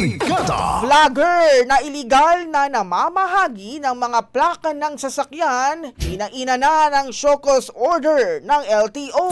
Vlogger na iligal na namamahagi ng mga plaka ng sasakyan, inaina na ng show cause order ng LTO.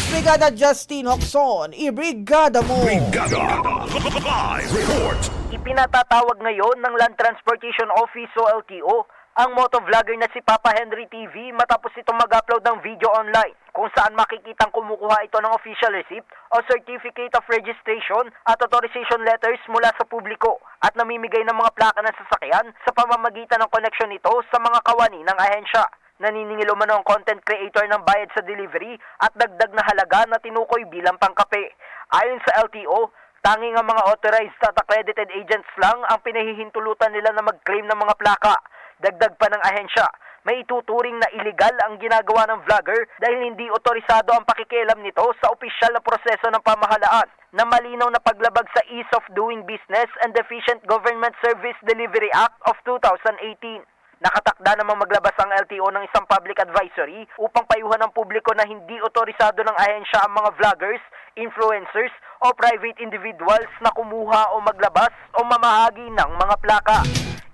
Brigada Justin Hocson, ibrigada mo! Live report. Ipinatatawag ngayon ng Land Transportation Office o LTO ang motovlogger na si Papa Henry TV matapos itong mag-upload ng video online kung saan makikitang kumukuha ito ng official receipt o certificate of registration at authorization letters mula sa publiko at namimigay ng mga plaka ng sasakyan sa pamamagitan ng koneksyon nito sa mga kawani ng ahensya. Naniningil umano ang content creator ng bayad sa delivery at dagdag na halaga na tinukoy bilang pangkape. Ayon sa LTO, tanging ang mga authorized at accredited agents lang ang pinahihintulutan nila na mag-claim ng mga plaka. Dagdag pa ng ahensya, may ituturing na iligal ang ginagawa ng vlogger dahil hindi otorisado ang pakikialam nito sa opisyal na proseso ng pamahalaan na malinaw na paglabag sa Ease of Doing Business and Efficient Government Service Delivery Act of 2018. Nakatakda namang maglabas ang LTO ng isang public advisory upang payuhan ng publiko na hindi otorisado ng ahensya ang mga vloggers, influencers o private individuals na kumuha o maglabas o mamahagi ng mga plaka.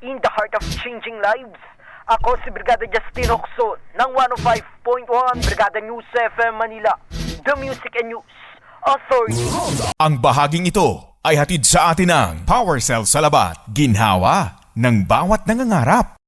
In the heart of changing lives, ako si Brigada Justin Hocson ng 105.1 Brigada News FM Manila, The Music and News Authority. Ang bahaging ito ay hatid sa atin ng Power Cell Salabat, ginhawa ng bawat nangangarap.